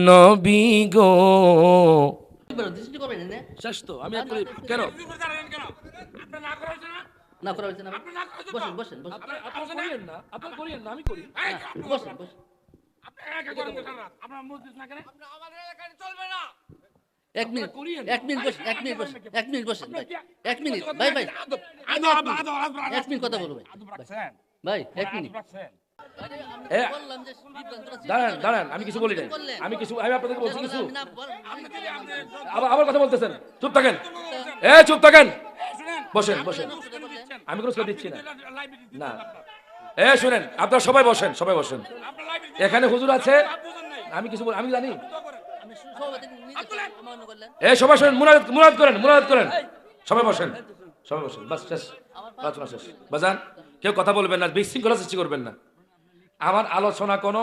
নবী গো। দৃষ্টি করবেন না? শেষ তো আমি আর করি কেন? না করা হয়েছে না। বসেন বসেন বসেন। আপনার করিয়েন না, আপনার করিয়েন না, আমি করি। বসেন বসেন। এক মিনিট এক মিনিট বসেন, এক মিনিট বসেন, এক মিনিট বসেন ভাই, এক মিনিট ভাই ভাই, এক মিনিট কথা বলবো ভাই, ভাই এক মিনিট। এ, দাঁড়ান দাঁড়ান, আমি কিছু বলি নাই, আমি আপনাদেরকে বলছি কিছু। আবার আবার কথা বলতেছেন, চুপ থাকেন, চুপ থাকেন, বসেন বসেন, আমি কোনো কথা দিচ্ছি না। না, শুনেন, আপনারা সবাই বসেন, সবাই বসেন। এখানে হুজুর আছে, আমি কিছু আমি জানি। সবাই শোনেন, মুনাজাত করেন, মুনাজাত করেন, সবাই বসেন, সবাই বসেন, বাস শেষ, আলোচনা শেষ। বাজান, কেউ কথা বলবেন না, বিশৃঙ্খলা সৃষ্টি করবেন না। আমার আলোচনা কোনো,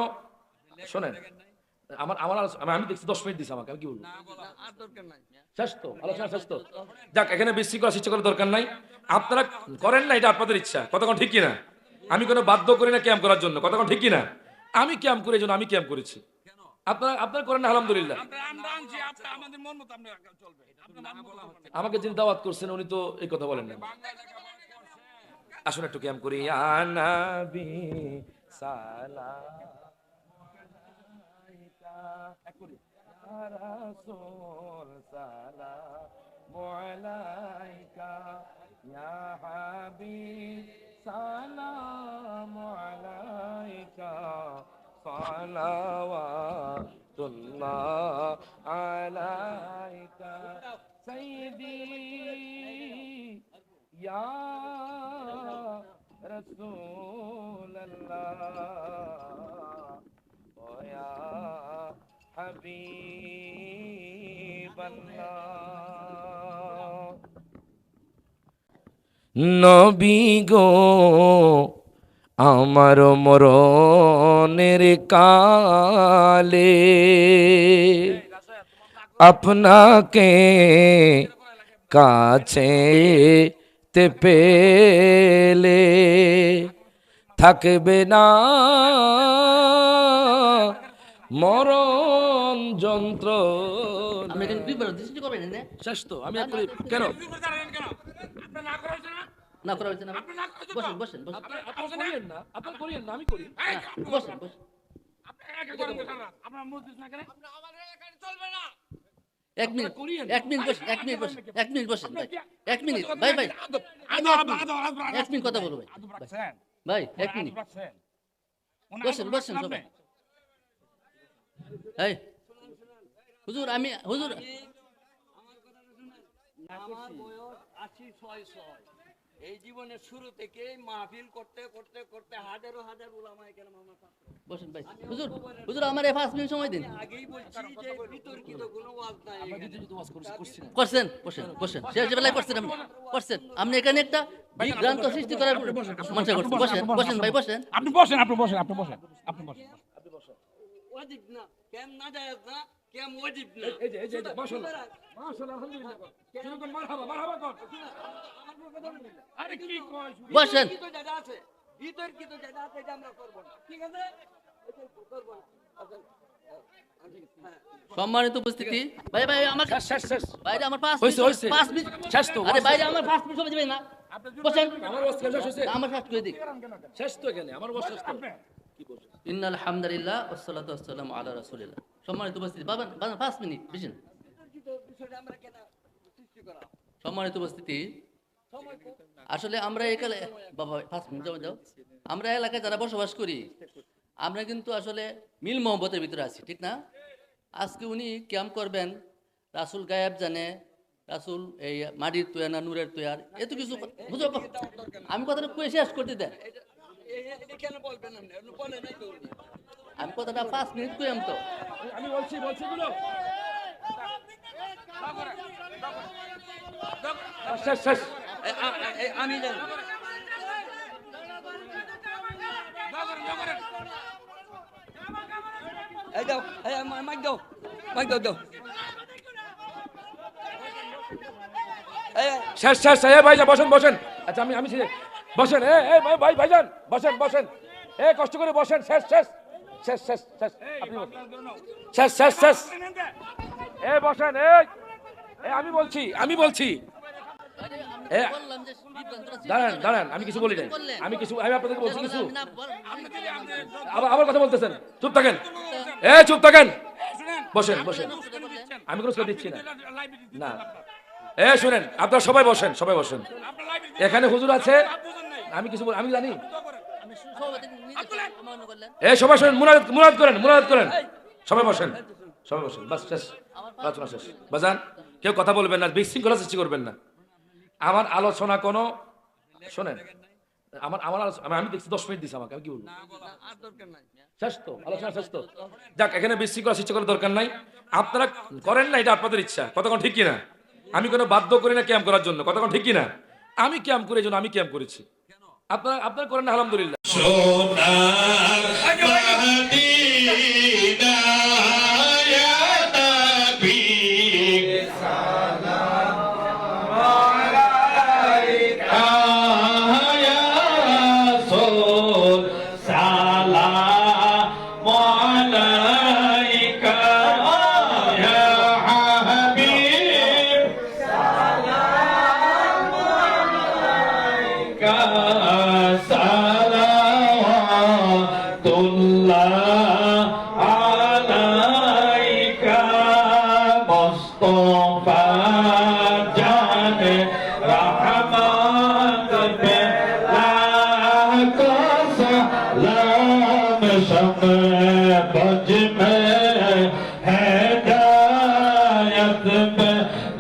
শোনেন, আমার আমার আমি দেখছি 10 মিনিট দিছি আমাকে, আমি কি বলবো? শেষ তো, আলোচনা শেষ তো। যাক, এখানে বিশৃঙ্খলা সৃষ্টি করার দরকার নাই। আপনারা করেন না, এটা আপনাদের ইচ্ছা, কতক্ষণ ঠিক কিনা। আমি কোনো বাধ্য করি না ক্যাম্প করার জন্য, কতক্ষণ ঠিক কিনা। আমি ক্যাম্প করি, এই জন্য আমি ক্যাম্প করেছি। আপনারা করেন না, আলহামদুলিল্লাহ। আমাকে যিনি দাওয়াত করছেন উনি তো এই কথা বলেন না। আসুন একটু ক্যাম্প করি। ইয়া নবী সালাম ইয়া রাসূল সালাম আলাইকা ইয়া হাবিব সালাম আলাইকা সালাওয়াতুল্লাহ আলাইকা সাইয়্যিদি ইয়া রাসূলুল্লাহ ওয়া ইয়া হাবিবাল্লাহ। নবী গো, আমার মরণের কালে আপনাকে কাছে তে পেলে থাকবে না মরণ যন্ত্র। আপনি এখানে দুইবার দৃষ্টি করবেন না? শেষ তো আমি আর করি কেন? না করা হয়েছে না। বসেন বসেন বসেন। আপনার করিয়েন না, আপনার করিয়েন না, আমি করি। বসেন বসেন। এক মিনিট এক মিনিট বসেন, এক মিনিট বসেন, এক মিনিট বসেন ভাই, এক মিনিট ভাই ভাই, এক মিনিট কথা বলবো ভাই, ভাই এক মিনিট বসেন বসেন সবাই। এই হুজুর, আমি হুজুর, আমার বয়স 86 এই জীবনের শুরু থেকে মাহফিল করতে করতে করতে হাজারো হাজার উলামায়ে কেরাম আমার ছাত্র। বসেন ভাই। হুজুর হুজুর, আমার 5 মিনিট সময় দিন। আগেই বলছি যে বিতর্কিত কোনো ওয়াজ নাই। করছেন, বসেন বসেন, শেষ বেলায় করছেন, আপনি করছেন, আপনি এখানে একটা বিভ্রান্ত সৃষ্টি করার মনসা করছেন। বসেন বসেন ভাই, বসেন, আপনি বসেন, আপনি বসেন, আপনি বসেন, আপনি বসেন। ওয়াজিব না, কেন না জায়েজ না, কেন ওয়াজিব না। এই যে বসুন, মাশাআল্লাহ, আলহামদুলিল্লাহ, শুরু করুন, মারহাবা মারহাবা কর। আরে কি কয়, বসেন। বিতর্কিত যেটা আছে, বিতর্কিত যেটা আছে এটা আমরা করব না, ঠিক আছে? এটা করব না। সম্মানিত উপস্থিতি, ভাই ভাই আমার শেষ শেষ বাইরে আমার 5 হইছে, মিনিট, হইছে। 5 মিনিট শেষ তো, আরে বাইরে আমার 5 মিনিট সময় দিবেন না? বসেন, আমার ওয়াজ শেষ হইছে, আমার শেষ করে দিক। শেষ তো এখানে আমার ওয়াজ শেষ তো। কি বলছেন? ইন্নাল হামদুলিল্লাহ ওয়াসসালাতু ওয়াসসালামু আলা রাসূলিল্লাহ। সম্মানিত উপস্থিতি, বাবা 5 মিনিট বুঝেন। বিতর্কিত বিষয়টা আমরা কেন সৃষ্টি করা সম্মানিত উপস্থিতি, সময় তো আসলে আমরা এখানে বাবা 5 মিনিট জমা দাও। আমরা এলাকায় যারা বসবাস করি, আমরা কিন্তু আসলে মিল মহব্বতের ভিতরে আছি, ঠিক না? আজকে উনি ক্যাম্প করবেন, রাসূল গায়েব জানে, রাসূল এই মাটির তৈয়ার না নূরের তৈয়ার, এত কিছু বুঝো। আমি কথাটা কয়ে শেষ করতে দেন, এটা কেন বলবেন আপনি? আপনি বলেন নাই তো উনি। আমি কথাটা 5 মিনিট কইলাম তো। আমি বলছি গুলো শেষ শেষ। আমি জানি এই দাও, এই মাইক দাও, মাইক দাও দাও। শেষ শেষ। ভাই বসেন বসেন। আচ্ছা আমি বসেন। ভাইজান বসেন বসেন, কষ্ট করে বসেন। শেষ শেষ শেষ শেষ শেষ আপনি বসেন। শেষ শেষ শেষ এ বসেন আমি বলছি আরে, এ, আমি বললাম যে বিভ্রান্তরা সৃষ্টি দাঁড়ান করবেন। দাঁড়ান আমি কিছু বলি নাই করলেন। আমি আপনাদেরকে বলছি কিছু আমি না আপনি আবার কথা বলতেছেন চুপ থাকেন চুপ থাকেন বসেন বসেন আমি কোনো দিচ্ছি না না শুনেন আপনারা সবাই বসেন এখানে হুজুর আছে আমি কিছু আমি জানি আমি সভাপতি নিজে অমান্য করলেন। সবাই শোনেন মুনাজাত করেন সবাই বসেন বাস শেষ আলোচনা শেষ বাজান কেউ কথা বলবেন না বিশৃঙ্খলা সৃষ্টি করবেন না আমার আলোচনা কোনো শোনেন আমার আলোচনা আমি দেখছি 10 মিনিট দিছি আমাকে আমি কি বলবো আর দরকার নাই। শেষ তো আলোচনা শেষ তো যাক এখানে বিশৃঙ্খলা সৃষ্টি করার দরকার নাই আপনারা করেন না এটা আপনাদের ইচ্ছা কতক্ষণ ঠিক কিনা আমি কোনো বাধ্য করি না ক্যাম্প করার জন্য কতক্ষণ ঠিক কিনা আমি ক্যাম্প করি এই জন্য আমি ক্যাম্প করেছি আপনারা করেন না আলহামদুলিল্লাহ সোনার মদিনা ইয়া নবী ইয়া রাসূল সালাম আলাইকা ইয়া হাবিব সালাওয়াতুল্লাহ আলাইকা মুস্তাফা জানে রহমত বে লাখো সালাম শমে বজ মে হেদায়ত বে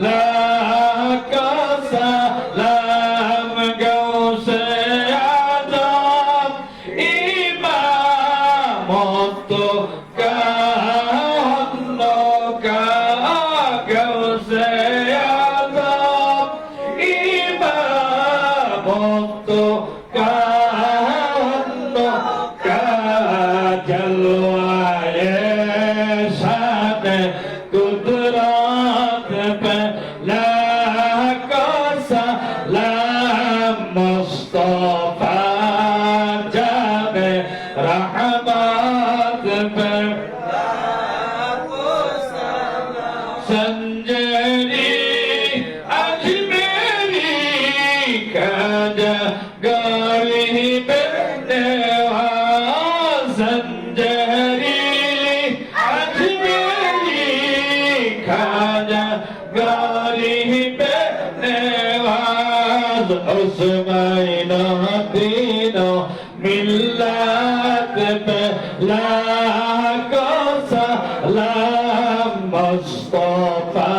লাখো সালাম গৌসে আজম ইমামত কা গৌসে আজম ইমামত কা জলওয়ায়ে শান কুদরত पे लाखो सलाम मुस्तफा जाने रहमत पे संजरी अजमेरी खाजा गौरी बनेवा संजरी अजमेरी खाजा गौरी बनेवा उस्माइनो दीनो मिल्लत पे लाखो सलाम मुस्तफा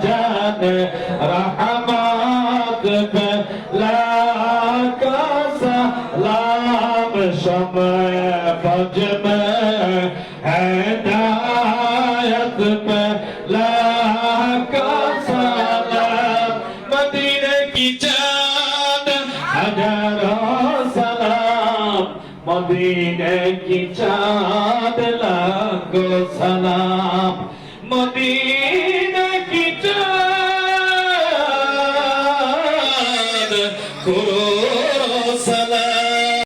जाने रहमत पे लाखो सलाम शमे बज में हिदायत पे लाखो सलाम मदीने की चाँद हजारों सलाम मदीने की चाँद लाखों सलाम मदीने